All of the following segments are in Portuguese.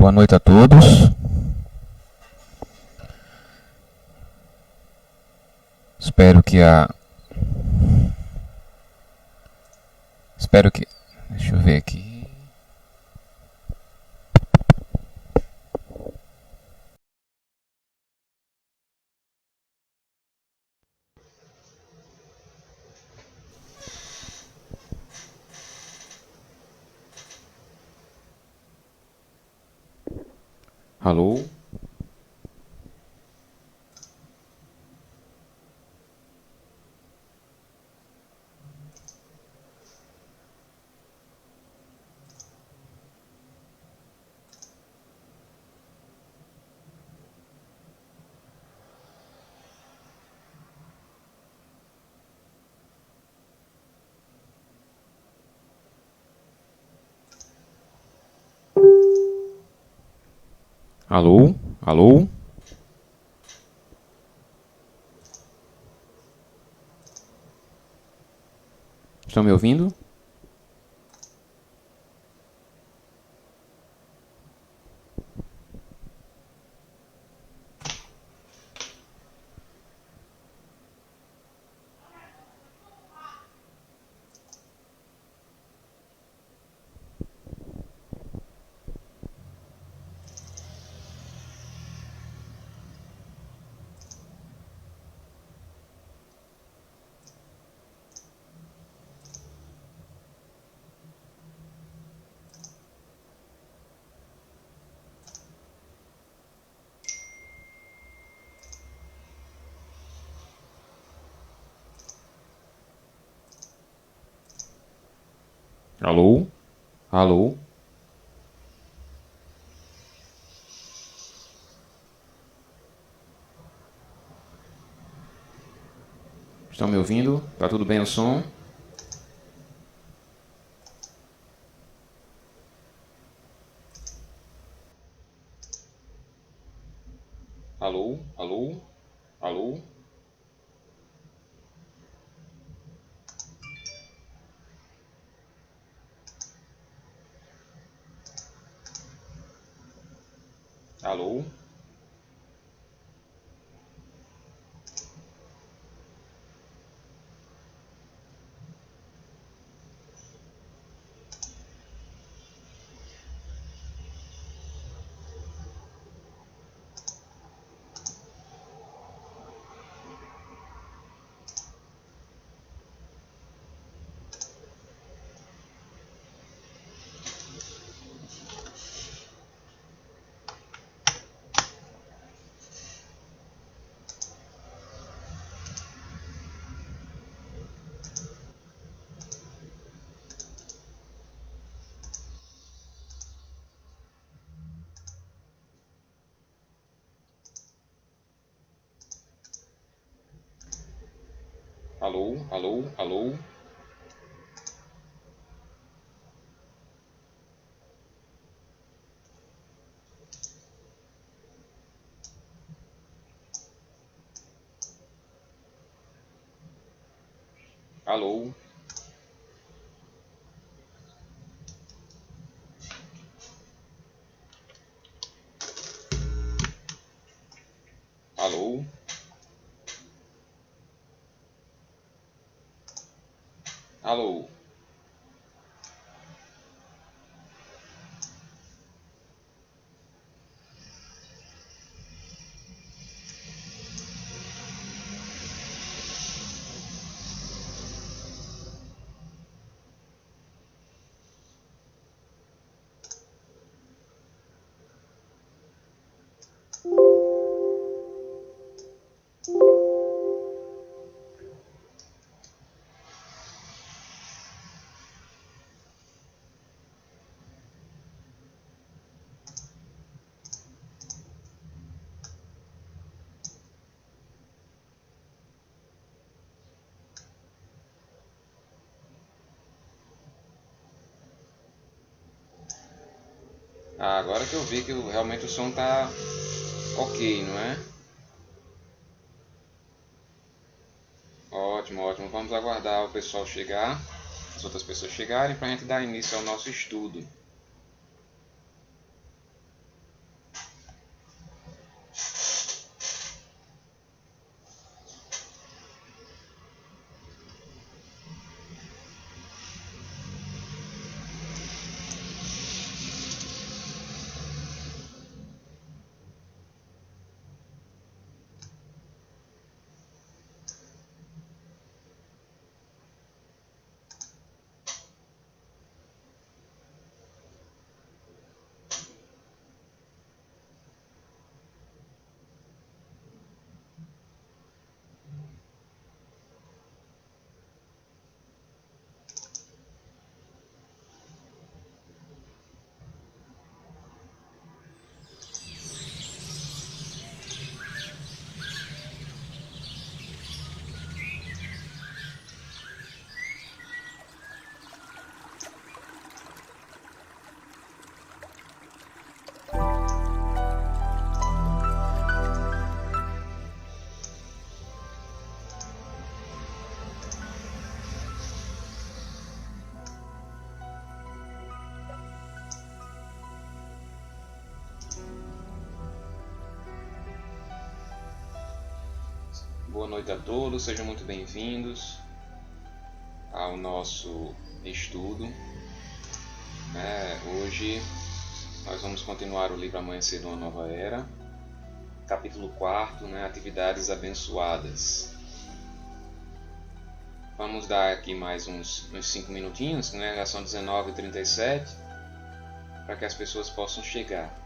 Boa noite a todos. Espero que deixa eu ver aqui. Alô? Alô? Alô? Estão me ouvindo? Alô? Alô? Estão me ouvindo? Tá tudo bem o som? Alô? Alô? Alô? Alô? Alô? Alô? Alô? Alô? Alô? Alô? Ah, agora que eu vi que realmente o som tá ok, não é? Ótimo, ótimo. Vamos aguardar o pessoal chegar, as outras pessoas chegarem para a gente dar início ao nosso estudo. Boa noite a todos, sejam muito bem-vindos ao nosso estudo. Hoje nós vamos continuar o livro Amanhecer de uma Nova Era, capítulo 4, Atividades Abençoadas. Vamos dar aqui mais uns 5 minutinhos, já são 19h37, para que as pessoas possam chegar.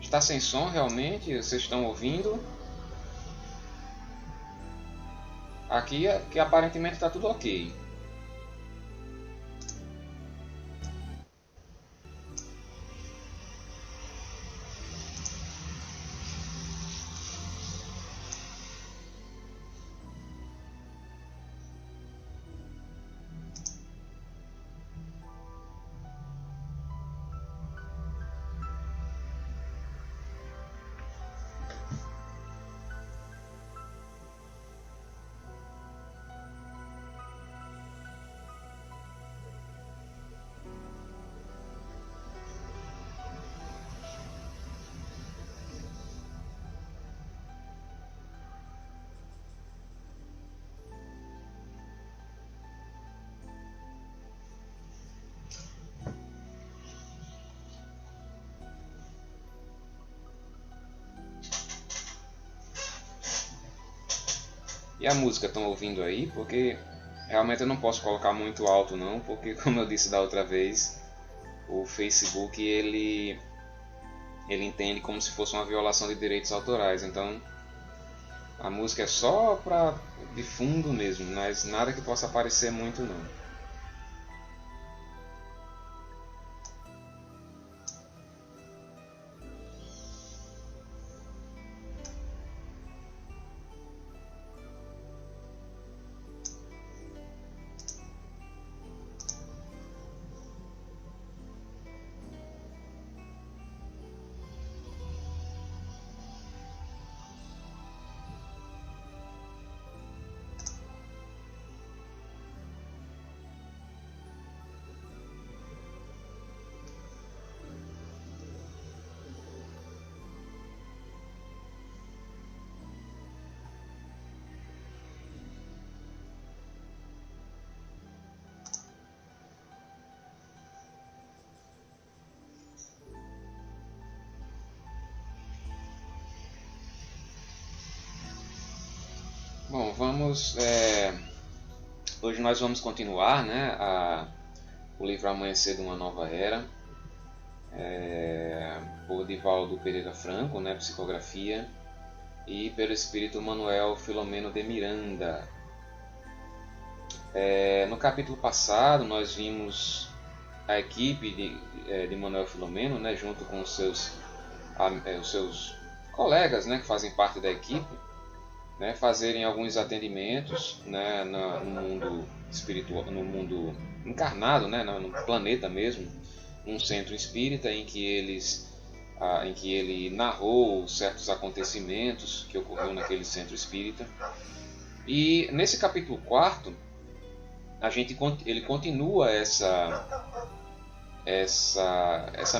Está sem som realmente? Vocês estão ouvindo? Aqui que aparentemente está tudo ok. E a música, estão ouvindo aí? Porque realmente eu não posso colocar muito alto não, porque como eu disse da outra vez, o Facebook ele entende como se fosse uma violação de direitos autorais. Então a música é só de fundo mesmo, mas nada que possa aparecer muito não. Bom, hoje nós vamos continuar o livro Amanhecer de uma Nova Era, por Divaldo Pereira Franco, psicografia, e pelo espírito Manuel Filomeno de Miranda. No capítulo passado nós vimos a equipe de Manuel Filomeno, junto com os seus colegas, que fazem parte da equipe, fazerem alguns atendimentos no mundo espiritual, no mundo encarnado, no planeta mesmo, num centro espírita em que ele narrou certos acontecimentos que ocorreram naquele centro espírita. E nesse capítulo 4 ele continua essa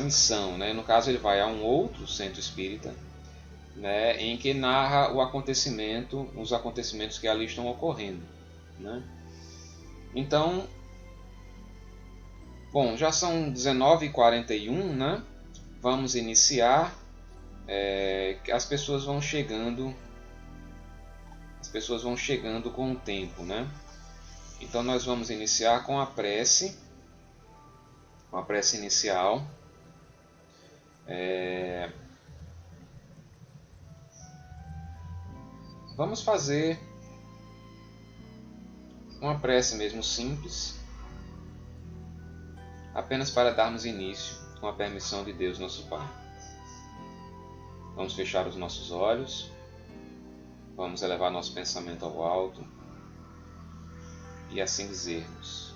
missão, No caso, ele vai a um outro centro espírita, em que narra os acontecimentos que ali estão ocorrendo, Então, bom, já são 19h41, Vamos iniciar. As pessoas vão chegando com o tempo, Então nós vamos iniciar com a prece inicial. Vamos fazer uma prece mesmo simples, apenas para darmos início com a permissão de Deus, nosso Pai. Vamos fechar os nossos olhos Vamos elevar nosso pensamento ao alto e assim dizermos: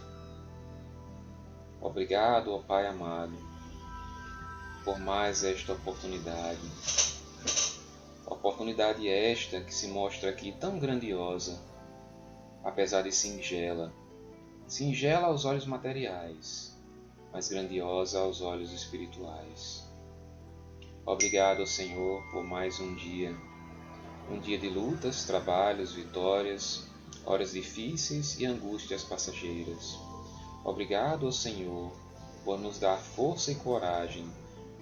obrigado, ó Pai amado, por mais esta oportunidade. Oportunidade esta que se mostra aqui tão grandiosa, apesar de singela. Singela aos olhos materiais, mas grandiosa aos olhos espirituais. Obrigado, Senhor, por mais um dia de lutas, trabalhos, vitórias, horas difíceis e angústias passageiras. Obrigado, Senhor, por nos dar força e coragem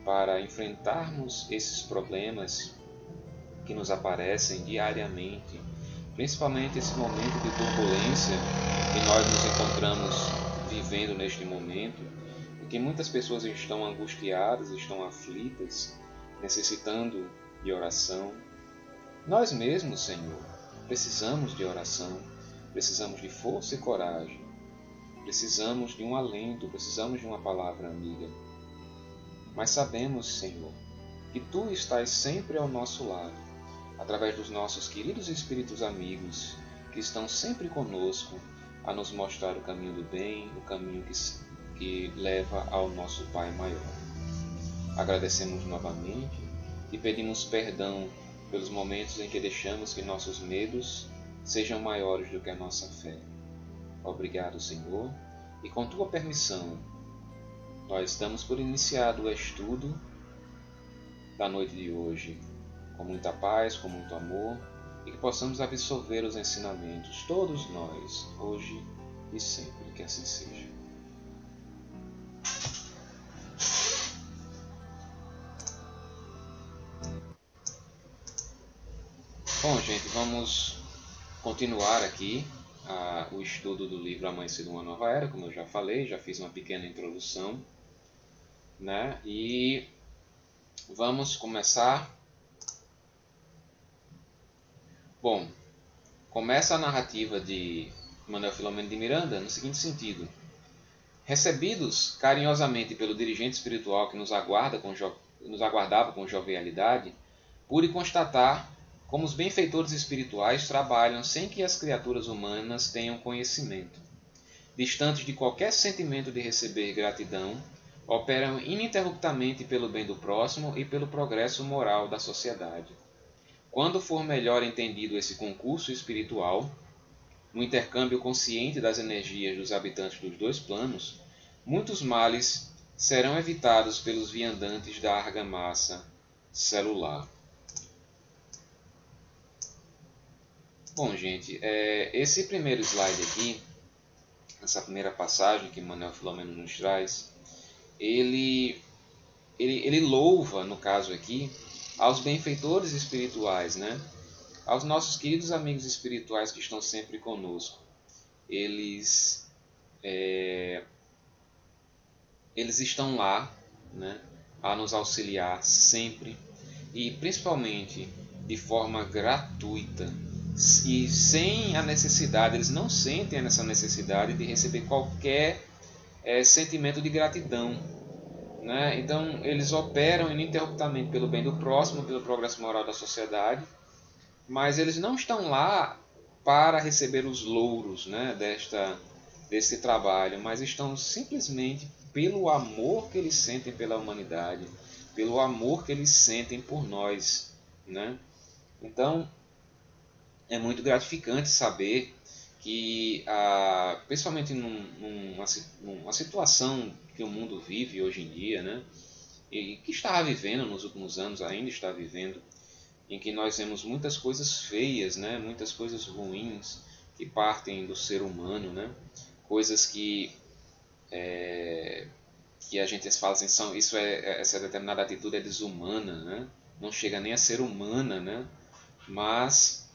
para enfrentarmos esses problemas que nos aparecem diariamente, principalmente esse momento de turbulência que nós nos encontramos vivendo neste momento, em que muitas pessoas estão angustiadas, estão aflitas, necessitando de oração. Nós mesmos, Senhor, precisamos de oração, precisamos de força e coragem, precisamos de um alento, precisamos de uma palavra amiga. Mas sabemos, Senhor, que Tu estás sempre ao nosso lado, através dos nossos queridos espíritos amigos, que estão sempre conosco a nos mostrar o caminho do bem, o caminho que leva ao nosso Pai maior. Agradecemos novamente e pedimos perdão pelos momentos em que deixamos que nossos medos sejam maiores do que a nossa fé. Obrigado, Senhor, e com Tua permissão, nós damos por iniciado o estudo da noite de hoje, com muita paz, com muito amor, e que possamos absorver os ensinamentos, todos nós, hoje e sempre, que assim seja. Bom, gente, vamos continuar aqui o estudo do livro Amanhecer de uma Nova Era, como eu já falei, já fiz uma pequena introdução, né? E vamos começar. Bom, começa a narrativa de Manuel Filomeno de Miranda no seguinte sentido: recebidos carinhosamente pelo dirigente espiritual que nos aguardava com jovialidade, pude constatar como os benfeitores espirituais trabalham sem que as criaturas humanas tenham conhecimento. Distantes de qualquer sentimento de receber gratidão, operam ininterruptamente pelo bem do próximo e pelo progresso moral da sociedade. Quando for melhor entendido esse concurso espiritual, no intercâmbio consciente das energias dos habitantes dos dois planos, muitos males serão evitados pelos viandantes da argamassa celular. Bom, gente, esse primeiro slide aqui, essa primeira passagem que Manuel Filomeno nos traz, ele louva, no caso aqui, aos benfeitores espirituais, né? Aos nossos queridos amigos espirituais que estão sempre conosco. Eles estão lá, né, a nos auxiliar sempre e principalmente de forma gratuita e sem a necessidade, eles não sentem essa necessidade de receber qualquer sentimento de gratidão, né? Então eles operam ininterruptamente pelo bem do próximo, pelo progresso moral da sociedade, mas eles não estão lá para receber os louros, né, desse trabalho, mas estão simplesmente pelo amor que eles sentem pela humanidade, pelo amor que eles sentem por nós, né? Então é muito gratificante saber que, principalmente numa situação que o mundo vive hoje em dia, né, e que está vivendo nos últimos anos, ainda está vivendo, em que nós vemos muitas coisas feias, né, muitas coisas ruins que partem do ser humano, né, coisas que a gente fala assim, essa determinada atitude é desumana, né, não chega nem a ser humana, né, mas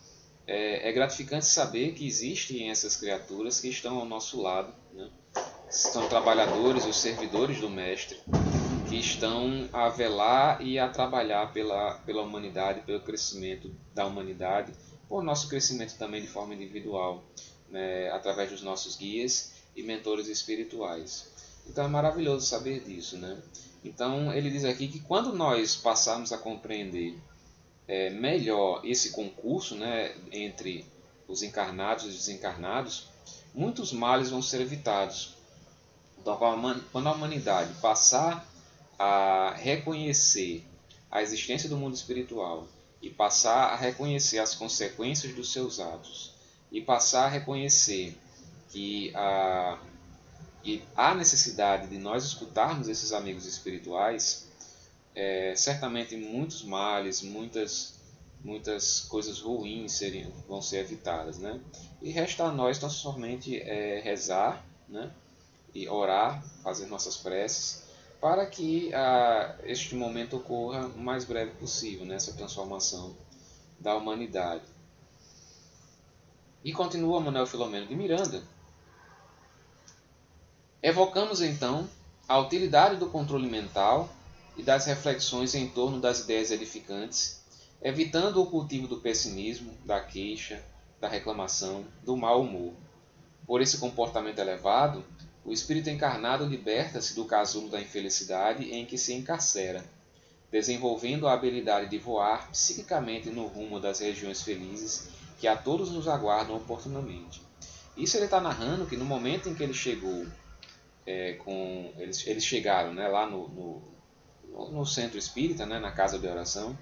é gratificante saber que existem essas criaturas que estão ao nosso lado, né? São trabalhadores, os servidores do Mestre, que estão a velar e a trabalhar pela humanidade, pelo crescimento da humanidade, por nosso crescimento também de forma individual, né? Através dos nossos guias e mentores espirituais. Então é maravilhoso saber disso, né? Então ele diz aqui que quando nós passarmos a compreender melhor esse concurso, né, entre os encarnados e os desencarnados, muitos males vão ser evitados. Então, quando a humanidade passar a reconhecer a existência do mundo espiritual e passar a reconhecer as consequências dos seus atos e passar a reconhecer que há necessidade de nós escutarmos esses amigos espirituais, certamente muitos males, muitas coisas ruins vão ser evitadas, né? E resta a nós tão somente rezar, né? E orar, fazer nossas preces, para que este momento ocorra o mais breve possível, né? Essa transformação da humanidade. E continua Manuel Filomeno de Miranda. Evocamos então a utilidade do controle mental e das reflexões em torno das ideias edificantes, evitando o cultivo do pessimismo, da queixa, da reclamação, do mau humor. Por esse comportamento elevado, o espírito encarnado liberta-se do casulo da infelicidade em que se encarcera, desenvolvendo a habilidade de voar psiquicamente no rumo das regiões felizes que a todos nos aguardam oportunamente. Isso ele está narrando que no momento em que ele chegou, eles chegaram, né, lá no centro espírita, né, na casa de oração,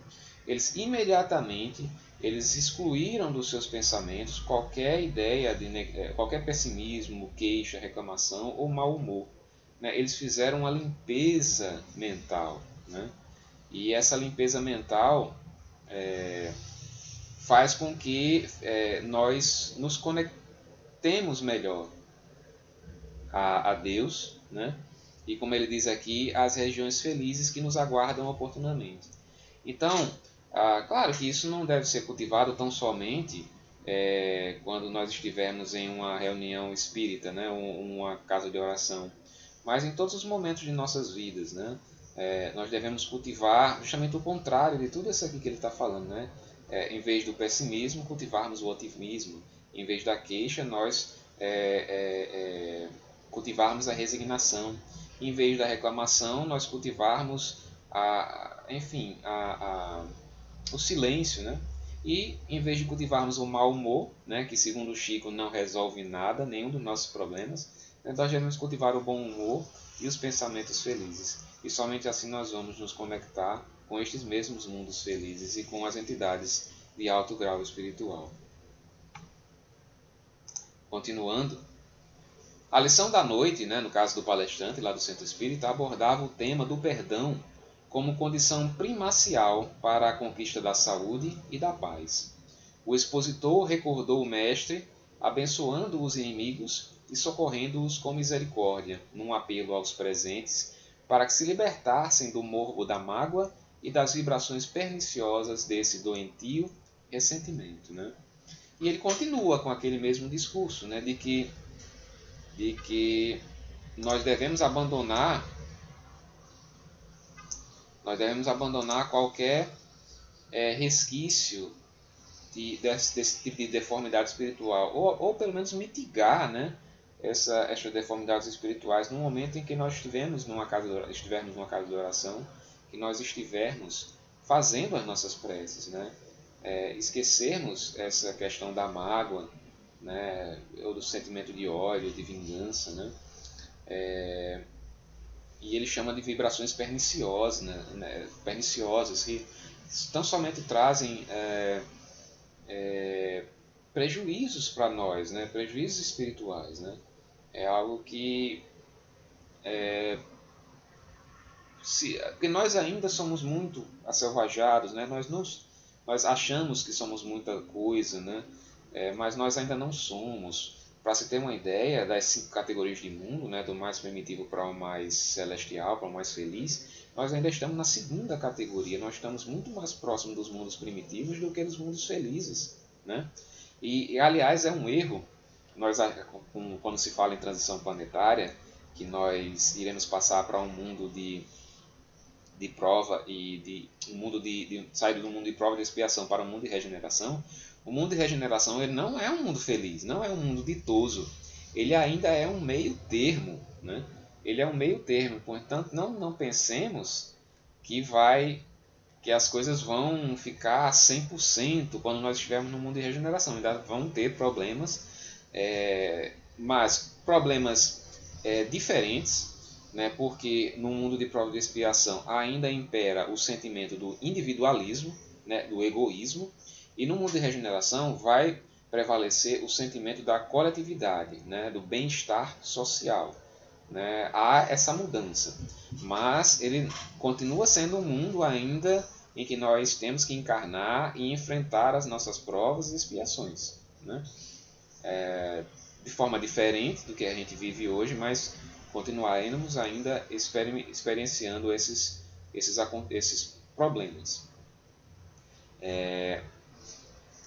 eles imediatamente excluíram dos seus pensamentos qualquer ideia qualquer pessimismo, queixa, reclamação ou mau humor, né? Eles fizeram uma limpeza mental, né? E essa limpeza mental faz com que nós nos conectemos melhor a Deus, né? E como ele diz aqui, as regiões felizes que nos aguardam oportunamente. Então, claro que isso não deve ser cultivado tão somente quando nós estivermos em uma reunião espírita, né? Uma casa de oração, mas em todos os momentos de nossas vidas, né? Nós devemos cultivar justamente o contrário de tudo isso aqui que ele está falando, né? Em vez do pessimismo, cultivarmos o otimismo. Em vez da queixa, nós cultivarmos a resignação. Em vez da reclamação, nós cultivarmos o silêncio, né? E em vez de cultivarmos o mau humor, né, que segundo o Chico não resolve nada, nenhum dos nossos problemas, nós devemos cultivar o bom humor e os pensamentos felizes. E somente assim nós vamos nos conectar com estes mesmos mundos felizes e com as entidades de alto grau espiritual. Continuando, a lição da noite, né, no caso do palestrante lá do Centro Espírita, abordava o tema do perdão como condição primacial para a conquista da saúde e da paz. O expositor recordou o mestre, abençoando os inimigos e socorrendo-os com misericórdia, num apelo aos presentes, para que se libertassem do morbo da mágoa e das vibrações perniciosas desse doentio ressentimento, né? E ele continua com aquele mesmo discurso, né, de que nós devemos abandonar qualquer resquício desse tipo de deformidade espiritual, ou pelo menos mitigar, né, essas deformidades espirituais no momento em que nós estivermos numa casa de oração, que nós estivermos fazendo as nossas preces, né? Esquecermos essa questão da mágoa, né, ou do sentimento de ódio, de vingança, né? E ele chama de vibrações perniciosas, né? Perniciosas, que tão somente trazem prejuízos para nós, né? Prejuízos espirituais, né? É algo que porque nós ainda somos muito acelvajados, né? Nós achamos que somos muita coisa, né? Mas nós ainda não somos. Para se ter uma ideia das 5 categorias de mundo, né? Do mais primitivo para o mais celestial, para o mais feliz, nós ainda estamos na segunda categoria. Nós estamos muito mais próximos dos mundos primitivos do que dos mundos felizes, né? E aliás, é um erro, quando se fala em transição planetária, que nós iremos passar para um mundo de prova e sair do mundo de prova e de expiação para um mundo de regeneração. O mundo de regeneração ele não é um mundo feliz, não é um mundo ditoso. Ele ainda é um meio termo, né? Ele é um meio termo, portanto não pensemos que vai que as coisas vão ficar 100% quando nós estivermos no mundo de regeneração. Ainda vão ter problemas, mas problemas diferentes, né? Porque no mundo de prova e expiação ainda impera o sentimento do individualismo, né? Do egoísmo, e no mundo de regeneração vai prevalecer o sentimento da coletividade, né? Do bem-estar social. Né? Há essa mudança, mas ele continua sendo um mundo ainda em que nós temos que encarnar e enfrentar as nossas provas e expiações, né? De forma diferente do que a gente vive hoje, mas continuaremos ainda experienciando esses problemas.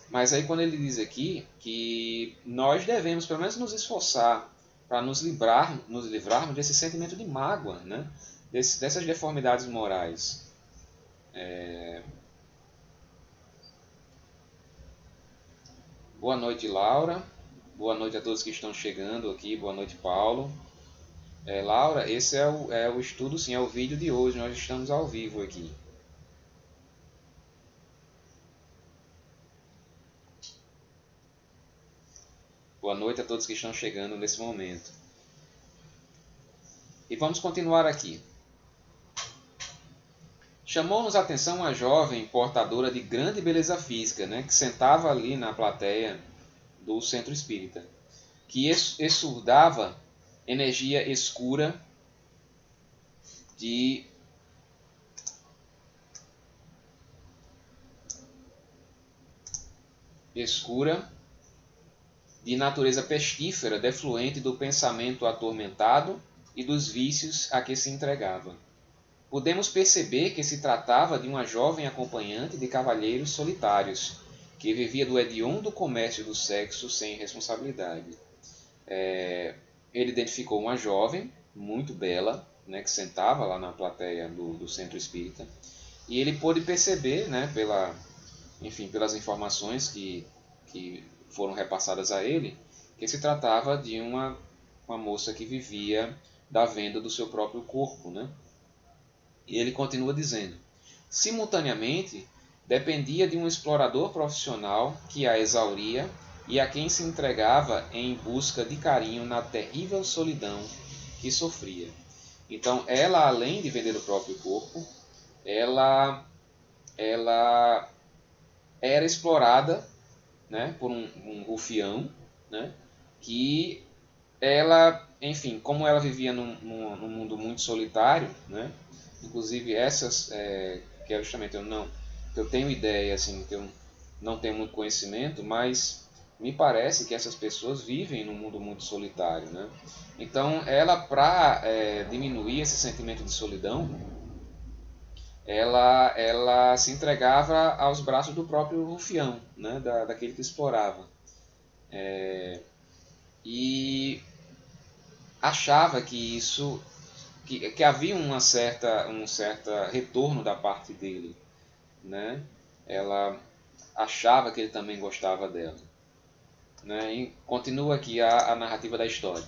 Mas aí quando ele diz aqui que nós devemos pelo menos nos esforçar para nos livrarmos desse sentimento de mágoa, né? Dessas deformidades morais. Boa noite, Laura. Boa noite a todos que estão chegando aqui. Boa noite, Paulo. Laura, esse é o estudo, sim, é o vídeo de hoje. Nós estamos ao vivo aqui. Boa noite a todos que estão chegando nesse momento. E vamos continuar aqui. Chamou-nos a atenção uma jovem portadora de grande beleza física, né, que sentava ali na plateia do centro espírita, que exsudava energia escura de natureza pestífera, defluente do pensamento atormentado e dos vícios a que se entregava. Podemos perceber que se tratava de uma jovem acompanhante de cavalheiros solitários, que vivia do hediondo comércio do sexo sem responsabilidade. Ele identificou uma jovem, muito bela, né, que sentava lá na plateia do centro espírita, e ele pôde perceber, né, pelas informações que foram repassadas a ele, que se tratava de uma moça que vivia da venda do seu próprio corpo, né? E ele continua dizendo: simultaneamente, dependia de um explorador profissional que a exauria e a quem se entregava em busca de carinho na terrível solidão que sofria. Então, ela, além de vender o próprio corpo, ela era explorada, né, por um rufião, né, que ela, enfim, como ela vivia num mundo muito solitário, né, inclusive essas, que é justamente que eu tenho ideia, assim, que eu não tenho muito conhecimento, mas me parece que essas pessoas vivem num mundo muito solitário, né? Então, ela, para diminuir esse sentimento de solidão, ela se entregava aos braços do próprio rufião, né? Daquele que explorava. E achava que isso, que havia um certo retorno da parte dele, né? Ela achava que ele também gostava dela, né? E continua aqui a narrativa da história.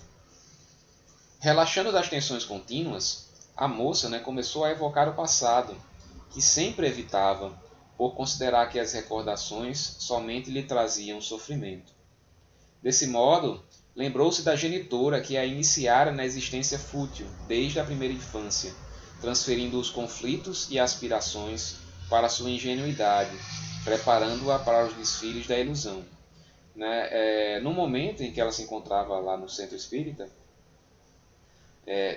Relaxando das tensões contínuas, a moça, né, começou a evocar o passado, que sempre evitava, por considerar que as recordações somente lhe traziam sofrimento. Desse modo, lembrou-se da genitora que a iniciara na existência fútil desde a primeira infância, transferindo os conflitos e aspirações para sua ingenuidade, preparando-a para os desfiles da ilusão. No momento em que ela se encontrava lá no centro espírita,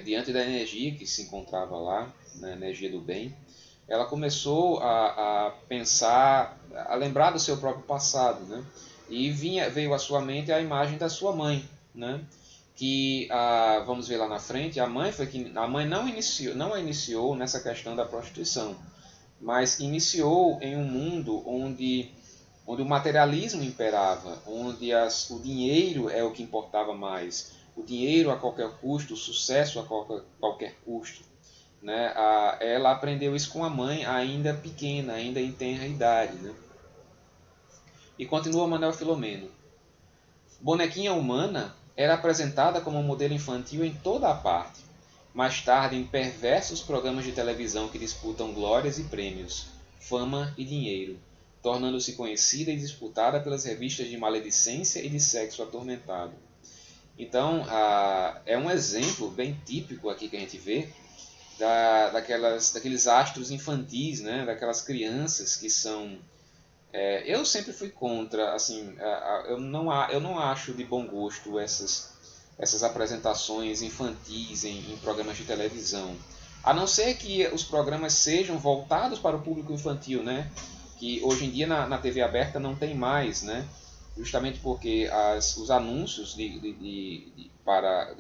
diante da energia que se encontrava lá, na energia do bem, ela começou a pensar, a lembrar do seu próprio passado, né? E veio à sua mente a imagem da sua mãe, né? Que vamos ver lá na frente, a mãe não a iniciou nessa questão da prostituição, mas iniciou em um mundo onde o materialismo imperava, onde o dinheiro é o que importava mais, o dinheiro a qualquer custo, o sucesso a qualquer custo, né? Ela aprendeu isso com a mãe ainda pequena, ainda em tenra idade, né? E continua Manuel Filomeno. Bonequinha humana era apresentada como um modelo infantil em toda a parte, mais tarde em perversos programas de televisão que disputam glórias e prêmios, fama e dinheiro, tornando-se conhecida e disputada pelas revistas de maledicência e de sexo atormentado. Então, é um exemplo bem típico aqui que a gente vê daqueles astros infantis, né? Daquelas crianças que são... eu sempre fui contra, assim, eu não acho de bom gosto essas apresentações infantis em programas de televisão. A não ser que os programas sejam voltados para o público infantil, né? Que hoje em dia na TV aberta não tem mais, né? Justamente porque os anúncios de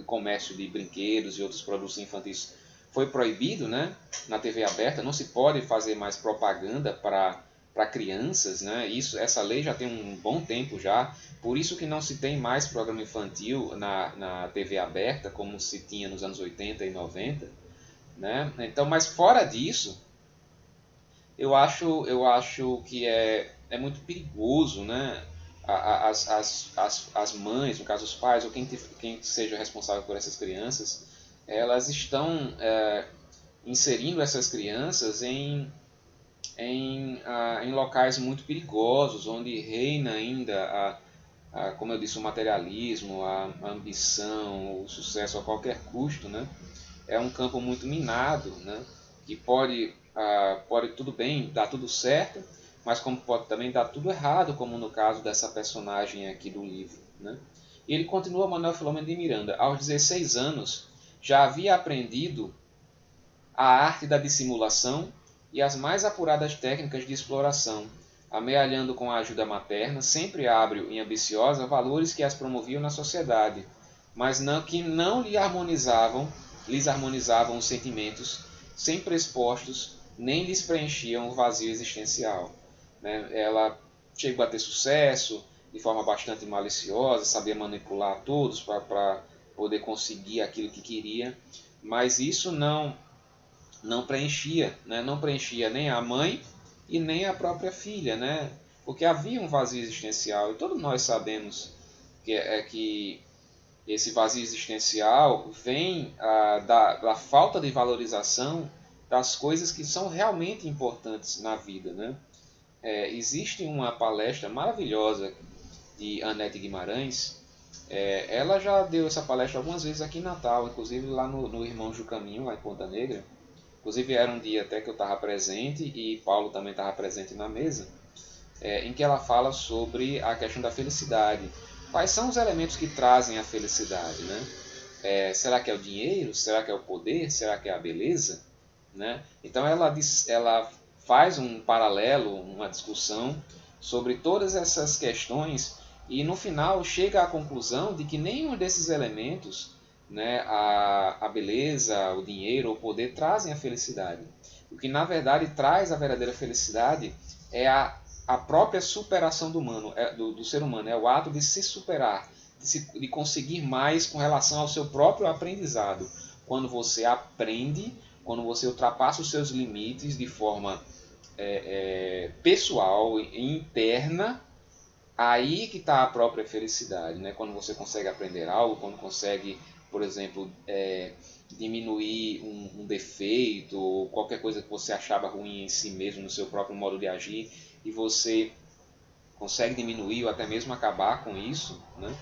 comércio de brinquedos e outros produtos infantis foi proibido, né? Na TV aberta não se pode fazer mais propaganda para crianças, né? Essa lei já tem um bom tempo já, por isso que não se tem mais programa infantil na TV aberta como se tinha nos anos 80 e 90, né? Então, mas fora disso, eu acho que é muito perigoso, né? As mães, no caso os pais, ou quem seja responsável por essas crianças, elas estão inserindo essas crianças em locais muito perigosos, onde reina ainda, como eu disse, o materialismo, a ambição, o sucesso a qualquer custo, né? É um campo muito minado, né? Que pode tudo bem, dar tudo certo, mas como pode também dar tudo errado, como no caso dessa personagem aqui do livro, né? E ele continua, Manuel Filomeno de Miranda, aos 16 anos, já havia aprendido a arte da dissimulação e as mais apuradas técnicas de exploração, amealhando com a ajuda materna, sempre ábrio e ambiciosa, valores que as promoviam na sociedade, mas que não lhes harmonizavam os sentimentos, sempre expostos, nem lhes preenchiam o vazio existencial. Né? Ela chegou a ter sucesso de forma bastante maliciosa, sabia manipular todos para poder conseguir aquilo que queria, mas isso não preenchia, né? Não preenchia nem a mãe e nem a própria filha, né? Porque havia um vazio existencial, e todos nós sabemos que esse vazio existencial vem da falta de valorização das coisas que são realmente importantes na vida, né? Existe uma palestra maravilhosa de Anete Guimarães. Ela já deu essa palestra algumas vezes aqui em Natal, inclusive lá no Irmãos do Caminho, lá em Ponta Negra. Inclusive era um dia até que eu estava presente e Paulo também estava presente na mesa, em que ela fala sobre a questão da felicidade. Quais são os elementos que trazem a felicidade, né? Será que é o dinheiro? Será que é o poder? Será que é a beleza? Né? Então ela faz um paralelo, uma discussão sobre todas essas questões e no final chega à conclusão de que nenhum desses elementos, né, a beleza, o dinheiro, o poder, trazem a felicidade. O que na verdade traz a verdadeira felicidade é a própria superação do ser humano, é o ato de se superar, de conseguir mais com relação ao seu próprio aprendizado. Quando você aprende, quando você ultrapassa os seus limites de forma pessoal e interna, aí que está a própria felicidade, né? Quando você consegue aprender algo, quando consegue, por exemplo, diminuir um defeito ou qualquer coisa que você achava ruim em si mesmo, no seu próprio modo de agir, e você consegue diminuir ou até mesmo acabar com isso, né?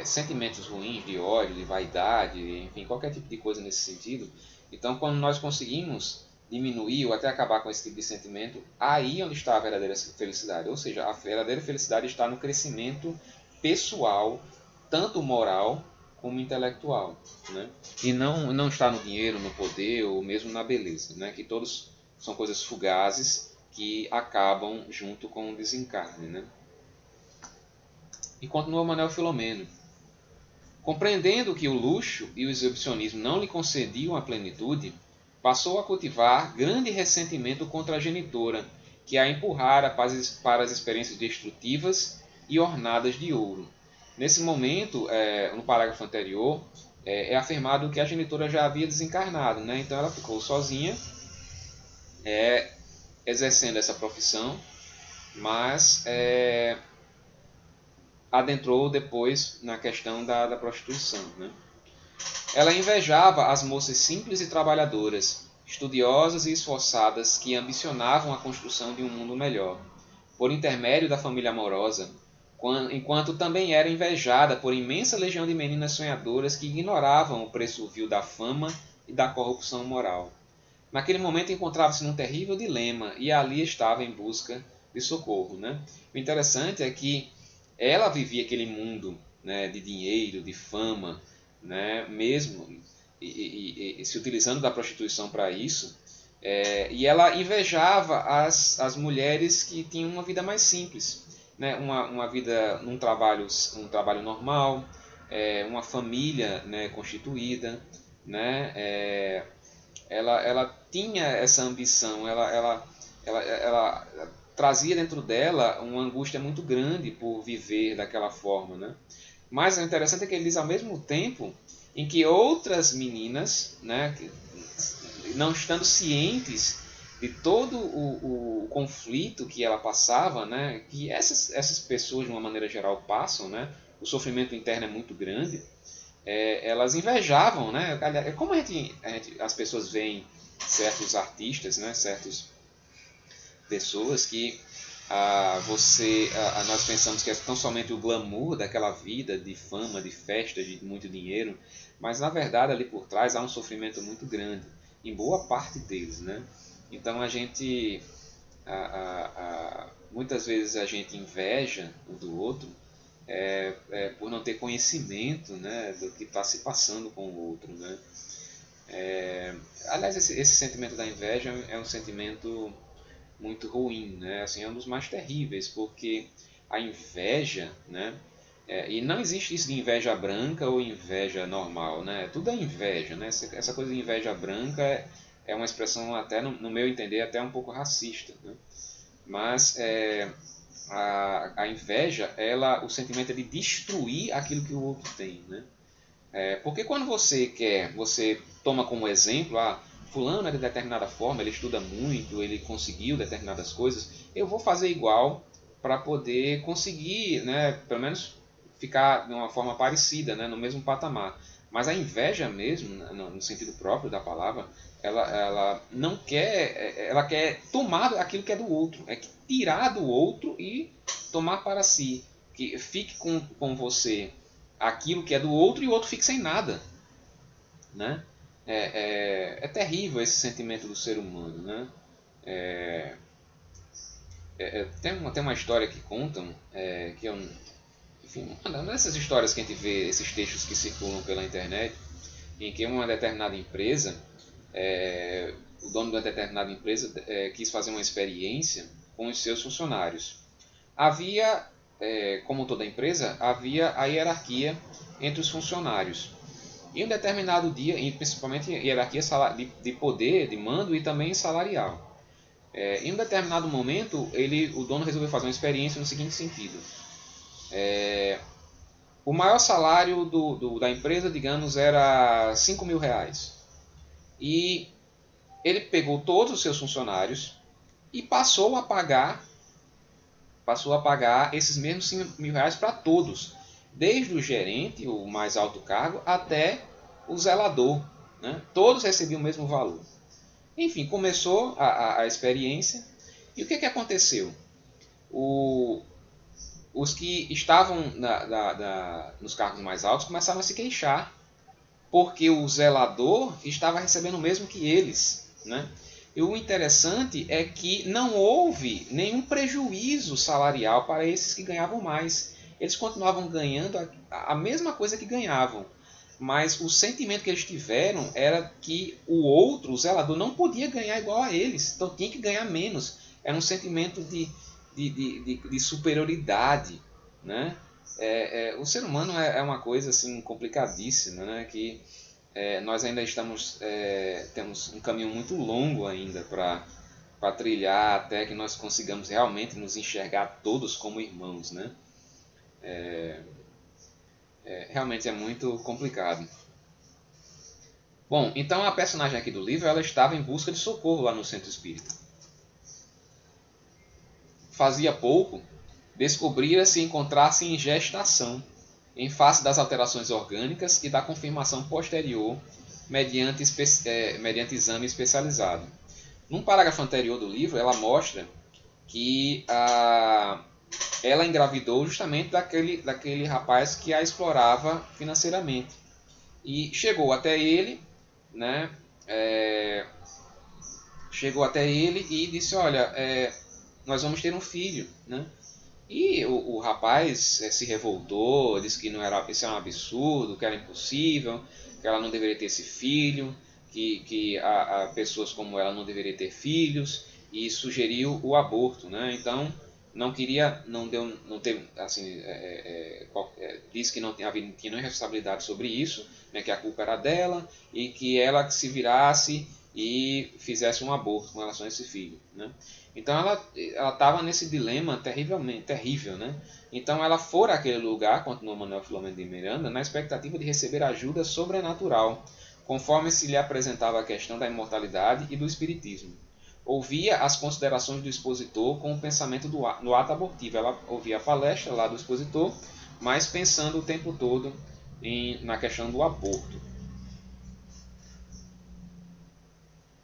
Sentimentos ruins de ódio, de vaidade, enfim, qualquer tipo de coisa nesse sentido. Então, quando nós conseguimos diminuir ou até acabar com esse tipo de sentimento, aí onde está a verdadeira felicidade. Ou seja, a verdadeira felicidade está no crescimento pessoal, tanto moral como intelectual, né? E não está no dinheiro, no poder ou mesmo na beleza, né? Que todos são coisas fugazes que acabam junto com o desencarne, né? E continua Manuel Filomeno. Compreendendo que o luxo e o exibicionismo não lhe concediam a plenitude, passou a cultivar grande ressentimento contra a genitora, que a empurrara para as experiências destrutivas e ornadas de ouro. Nesse momento, no parágrafo anterior, é afirmado que a genitora já havia desencarnado, né? Então ela ficou sozinha, exercendo essa profissão, mas adentrou depois na questão da prostituição, né? Ela invejava as moças simples e trabalhadoras, estudiosas e esforçadas que ambicionavam a construção de um mundo melhor, por intermédio da família amorosa, enquanto também era invejada por imensa legião de meninas sonhadoras que ignoravam o preço vil da fama e da corrupção moral. Naquele momento encontrava-se num terrível dilema e ali estava em busca de socorro. Né? O interessante é que ela vivia aquele mundo, né, de dinheiro, de fama, né, mesmo e se utilizando da prostituição para isso, e ela invejava as mulheres que tinham uma vida mais simples, né, uma vida um trabalho normal, uma família, né, constituída, né, ela tinha essa ambição, ela trazia dentro dela uma angústia muito grande por viver daquela forma, né? Mas o interessante é que ele diz ao mesmo tempo em que outras meninas, né, não estando cientes de todo o conflito que ela passava, né, que essas pessoas de uma maneira geral passam, né, o sofrimento interno é muito grande, elas invejavam, né, como as pessoas veem certos artistas, né, certas pessoas que nós pensamos que é tão somente o glamour daquela vida de fama, de festa, de muito dinheiro, mas na verdade ali por trás há um sofrimento muito grande, em boa parte deles, né? Então a gente, muitas vezes a gente inveja um do outro por não ter conhecimento, né, do que está se passando com o outro, né? Aliás, esse sentimento da inveja é um sentimento muito ruim, né? Assim, é um dos mais terríveis, porque a inveja, né? E não existe isso de inveja branca ou inveja normal, né? Tudo é inveja, né? Essa coisa de inveja branca é uma expressão até, no meu entender, até um pouco racista, né? Mas a inveja, o sentimento é de destruir aquilo que o outro tem, né? Porque quando você toma como exemplo, fulano é de determinada forma, ele estuda muito, ele conseguiu determinadas coisas, eu vou fazer igual para poder conseguir, né, pelo menos ficar de uma forma parecida, né, no mesmo patamar. Mas a inveja mesmo, no sentido próprio da palavra, ela não quer, ela quer tomar aquilo que é do outro, tirar do outro e tomar para si, que fique com você aquilo que é do outro e o outro fique sem nada, né? É terrível esse sentimento do ser humano, né? Tem uma história que contam, que eu, enfim, uma dessas histórias que a gente vê, esses textos que circulam pela internet, em que uma determinada empresa, o dono de uma determinada empresa quis fazer uma experiência com os seus funcionários. Havia, como toda empresa, havia a hierarquia entre os funcionários. Em um determinado dia, principalmente hierarquia de poder, de mando e também salarial. Em um determinado momento, o dono resolveu fazer uma experiência no seguinte sentido. O maior salário da empresa, digamos, era 5 mil reais. E ele pegou todos os seus funcionários e passou a pagar esses mesmos 5 mil reais para todos. Desde o gerente, o mais alto cargo, até o zelador, né? Todos recebiam o mesmo valor. Enfim, começou a experiência. E o que aconteceu? Os que estavam nos cargos mais altos começaram a se queixar, porque o zelador estava recebendo o mesmo que eles, né? E o interessante é que não houve nenhum prejuízo salarial para esses que ganhavam mais. Eles continuavam ganhando a mesma coisa que ganhavam. Mas o sentimento que eles tiveram era que o outro, o zelador, não podia ganhar igual a eles. Então tinha que ganhar menos. Era um sentimento de superioridade, né? O ser humano é uma coisa assim, complicadíssima, né? Que nós ainda temos um caminho muito longo ainda para trilhar até que nós consigamos realmente nos enxergar todos como irmãos, né? Realmente é muito complicado. Bom, então a personagem aqui do livro, ela estava em busca de socorro lá no centro espírita. Fazia pouco, descobrira-se encontrar-se em gestação, em face das alterações orgânicas e da confirmação posterior mediante exame especializado. Num parágrafo anterior do livro, ela mostra que ela engravidou justamente daquele rapaz que a explorava financeiramente. E chegou até ele, né? Chegou até ele e disse, olha, nós vamos ter um filho, né? E o rapaz se revoltou, disse que isso era um absurdo, que era impossível, que ela não deveria ter esse filho, que pessoas como ela não deveriam ter filhos, e sugeriu o aborto, né? Então não queria, disse que não tinha nenhuma responsabilidade sobre isso, né? Que a culpa era dela e que ela que se virasse e fizesse um aborto com relação a esse filho, né? Então ela estava nesse dilema terrível, né? Então ela foi àquele lugar, continuou Manuel Filomeno de Miranda, na expectativa de receber ajuda sobrenatural, conforme se lhe apresentava a questão da imortalidade e do espiritismo. Ouvia as considerações do expositor com o pensamento no ato abortivo. Ela ouvia a palestra lá do expositor, mas pensando o tempo todo na questão do aborto.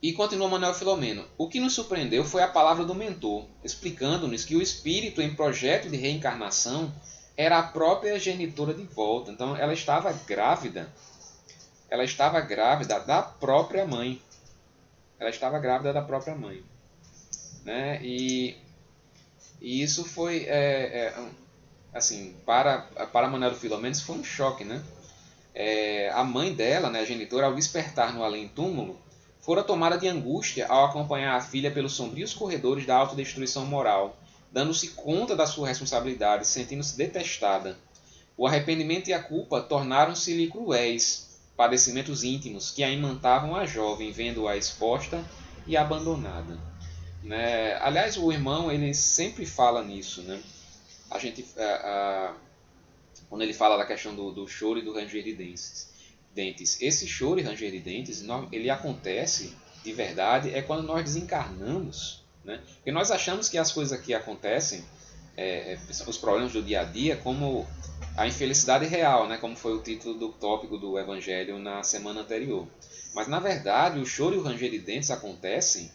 E continua Manuel Filomeno. O que nos surpreendeu foi a palavra do mentor, explicando-nos que o espírito em projeto de reencarnação era a própria genitora de volta. Então ela estava grávida. Ela estava grávida da própria mãe. Ela estava grávida da própria mãe, né? E isso foi, assim, para Manuel Filomeno, isso foi um choque, né? A mãe dela, né, a genitora, ao despertar no além-túmulo, fora tomada de angústia ao acompanhar a filha pelos sombrios corredores da autodestruição moral, dando-se conta da sua responsabilidade, sentindo-se detestada. O arrependimento e a culpa tornaram-se-lhe cruéis, padecimentos íntimos que a imantavam a jovem, vendo-a exposta e abandonada. Né? Aliás, o irmão ele sempre fala nisso. Né? A gente, quando ele fala da questão do choro e do ranger de dentes. Esse choro e ranger de dentes, ele acontece de verdade quando nós desencarnamos. Né? Porque nós achamos que as coisas que acontecem, os problemas do dia a dia, como a infelicidade real, né? Como foi o título do tópico do Evangelho na semana anterior. Mas, na verdade, o choro e o ranger de dentes acontecem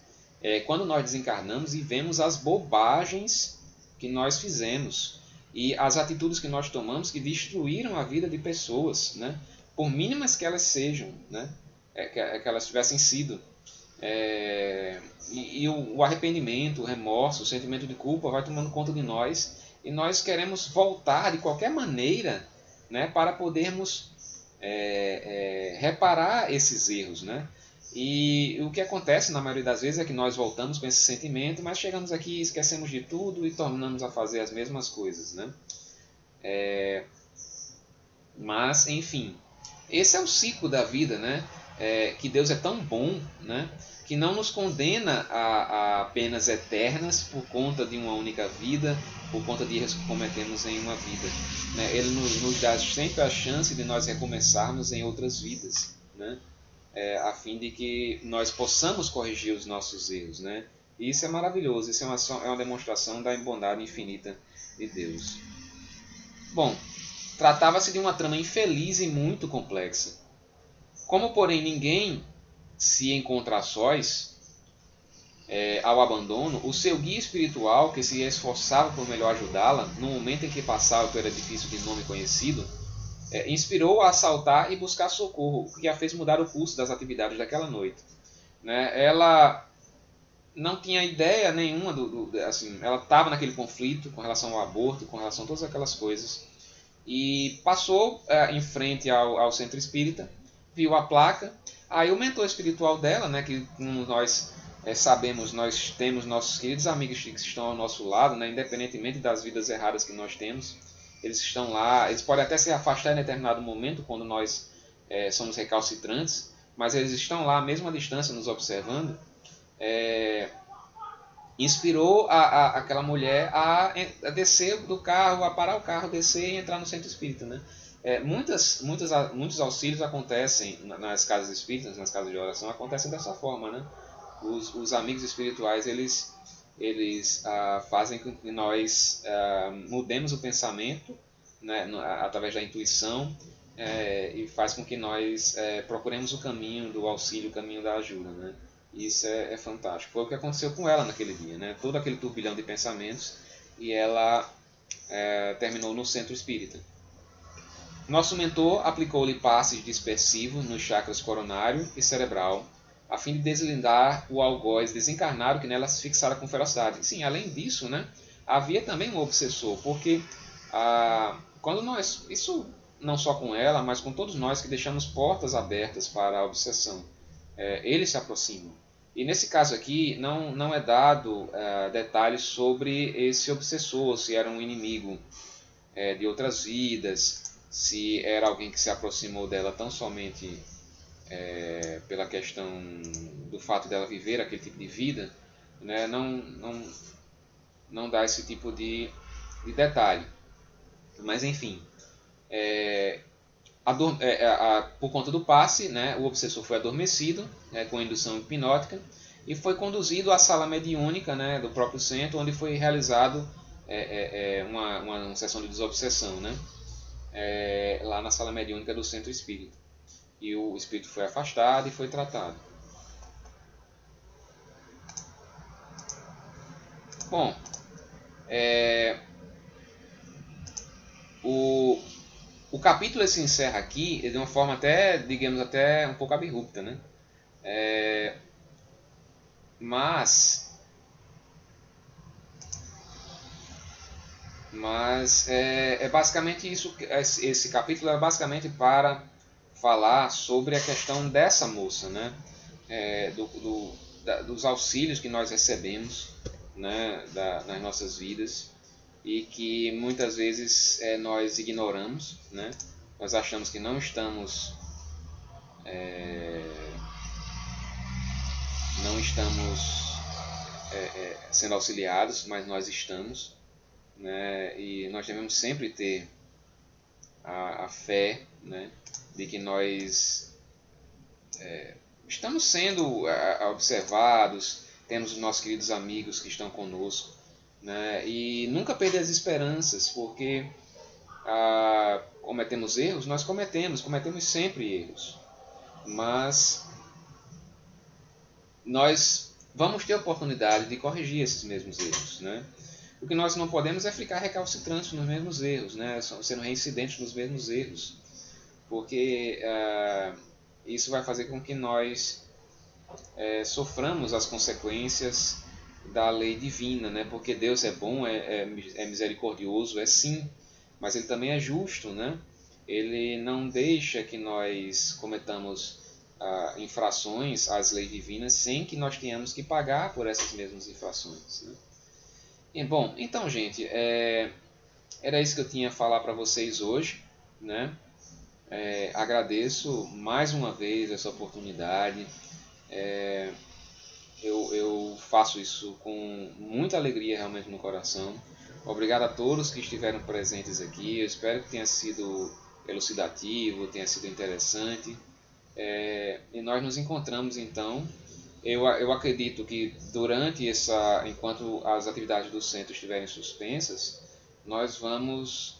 quando nós desencarnamos e vemos as bobagens que nós fizemos e as atitudes que nós tomamos que destruíram a vida de pessoas, né? Por mínimas que elas sejam, né? Que elas tivessem sido. E o arrependimento, o remorso, o sentimento de culpa vai tomando conta de nós e nós queremos voltar de qualquer maneira, né, para podermos reparar esses erros, né? E o que acontece na maioria das vezes é que nós voltamos com esse sentimento, mas chegamos aqui, esquecemos de tudo e tornamos a fazer as mesmas coisas, né? Mas, enfim, esse é o ciclo da vida, né? Que Deus é tão bom, né? Que não nos condena a penas eternas por conta de uma única vida, por conta de erros que cometemos em uma vida. Né? Ele nos dá sempre a chance de nós recomeçarmos em outras vidas, né? A fim de que nós possamos corrigir os nossos erros. Né? E isso é maravilhoso, isso é uma demonstração da bondade infinita de Deus. Bom, tratava-se de uma trama infeliz e muito complexa. Como, porém, ninguém se encontra a sós ao abandono, o seu guia espiritual, que se esforçava por melhor ajudá-la, no momento em que passava pelo edifício de nome conhecido, inspirou-a a saltar e buscar socorro, o que a fez mudar o curso das atividades daquela noite. Né? Ela não tinha ideia nenhuma, assim, ela estava naquele conflito com relação ao aborto, com relação a todas aquelas coisas, e passou em frente ao centro espírita, viu a placa. Aí o mentor espiritual dela, né, que como nós sabemos, nós temos nossos queridos amigos que estão ao nosso lado, né, independentemente das vidas erradas que nós temos, eles estão lá, eles podem até se afastar em determinado momento quando nós somos recalcitrantes, mas eles estão lá, mesmo à distância, nos observando. Inspirou aquela mulher a descer do carro, a parar o carro, descer e entrar no centro espírita, né? Muitos auxílios acontecem nas casas espíritas, nas casas de oração, acontecem dessa forma, né? Os amigos espirituais, eles fazem com que nós mudemos o pensamento, né, através da intuição, e faz com que nós procuremos o caminho do auxílio, o caminho da ajuda, né? Isso é fantástico. Foi o que aconteceu com ela naquele dia, né? Todo aquele turbilhão de pensamentos, e ela terminou no centro espírita. Nosso mentor aplicou-lhe passes dispersivos nos chakras coronário e cerebral, a fim de deslindar o algoz desencarnado que nela se fixara com ferocidade. Sim, além disso, né, havia também um obsessor, porque quando nós, isso não só com ela, mas com todos nós que deixamos portas abertas para a obsessão, eles se aproximam. E nesse caso aqui, não é dado detalhes sobre esse obsessor, se era um inimigo de outras vidas, se era alguém que se aproximou dela tão somente pela questão do fato dela viver aquele tipo de vida, né? Não dá esse tipo de detalhe. Mas enfim, por conta do passe, né, o obsessor foi adormecido, né, com indução hipnótica, e foi conduzido à sala mediúnica, né, do próprio centro, onde foi realizado uma sessão de desobsessão, né, lá na sala mediúnica do centro espírita. E o espírito foi afastado e foi tratado. Bom, o capítulo se encerra aqui de uma forma até, digamos, até um pouco abrupta, né? Mas é basicamente isso. Esse capítulo é basicamente para falar sobre a questão dessa moça, né? Dos auxílios que nós recebemos, né? Nas nossas vidas, e que muitas vezes nós ignoramos, né? Nós achamos que não estamos sendo auxiliados, mas nós estamos, né? E nós devemos sempre ter a fé, né? De que nós estamos sendo observados, temos os nossos queridos amigos que estão conosco, né? E nunca perder as esperanças, porque cometemos erros, nós cometemos sempre erros, mas nós vamos ter a oportunidade de corrigir esses mesmos erros, né? O que nós não podemos é ficar recalcitrantes nos mesmos erros, né? Sendo reincidentes nos mesmos erros, porque isso vai fazer com que nós soframos as consequências da lei divina, né? Porque Deus é bom, é misericordioso, é sim, mas Ele também é justo, né? Ele não deixa que nós cometamos infrações às leis divinas sem que nós tenhamos que pagar por essas mesmas infrações, né? E, bom, então, gente, era isso que eu tinha a falar para vocês hoje, né? Agradeço mais uma vez essa oportunidade. Eu faço isso com muita alegria realmente no coração. Obrigado a todos que estiveram presentes aqui. Eu espero que tenha sido elucidativo, tenha sido interessante. E nós nos encontramos então. Eu acredito que enquanto as atividades do centro estiverem suspensas, nós vamos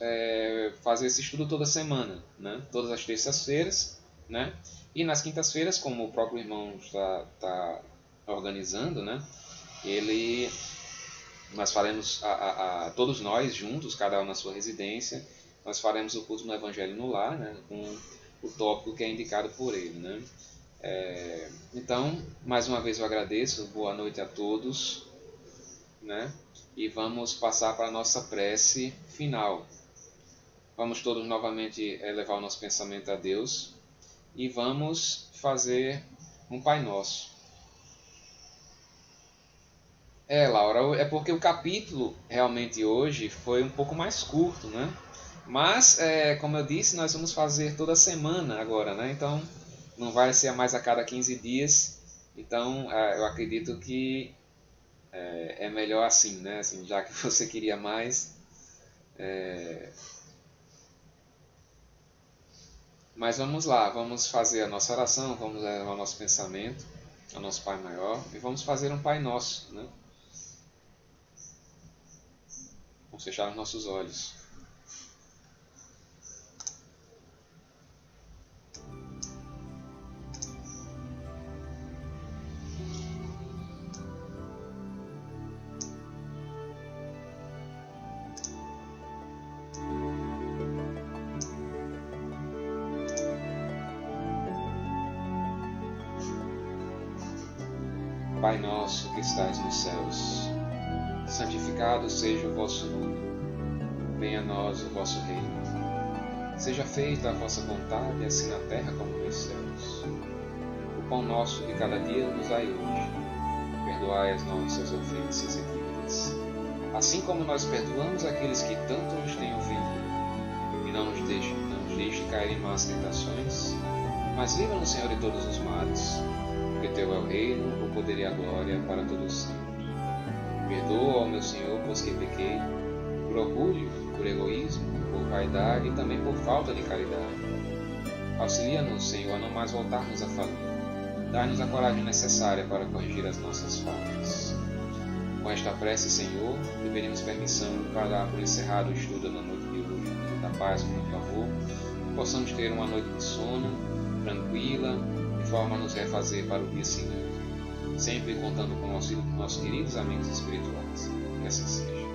fazer esse estudo toda semana, né? Todas as terças-feiras, né? E nas quintas-feiras, como o próprio irmão está organizando, né? Nós faremos, todos nós juntos, cada um na sua residência, nós faremos o culto no Evangelho no Lar, né? Com o tópico que é indicado por ele, né? Então, mais uma vez eu agradeço, boa noite a todos, né? E vamos passar para a nossa prece final. Vamos todos novamente elevar o nosso pensamento a Deus e vamos fazer um Pai Nosso. Laura, é porque o capítulo realmente hoje foi um pouco mais curto, né? Mas, como eu disse, nós vamos fazer toda semana agora, né? Então, não vai ser mais a cada 15 dias. Então, eu acredito que é melhor assim, né? Assim, já que você queria mais. Mas vamos lá, vamos fazer a nossa oração, vamos levar o nosso pensamento ao nosso Pai Maior e vamos fazer um Pai Nosso, né? Vamos fechar os nossos olhos. Pai nosso que estais nos céus, santificado seja o vosso nome. Venha a nós o vosso reino. Seja feita a vossa vontade, assim na terra como nos céus. O pão nosso de cada dia nos dai hoje. Perdoai as nossas ofensas e dívidas, assim como nós perdoamos aqueles que tanto nos têm ofendido. E não nos deixe cair em más tentações, mas livra-nos, Senhor, de todos os males. Porque teu é o reino, o poder e a glória para todos sempre. Perdoa, ó meu Senhor, pois que pequei, por orgulho, por egoísmo, por vaidade e também por falta de caridade. Auxilia-nos, Senhor, a não mais voltarmos a falir. Dai-nos a coragem necessária para corrigir as nossas faltas. Com esta prece, Senhor, te pedimos permissão para dar por encerrado o estudo na noite de hoje, da paz, com muito amor, que possamos ter uma noite de sono, tranquila, de forma a nos refazer para o dia seguinte, sempre contando com o auxílio dos nossos queridos amigos espirituais. Que assim seja.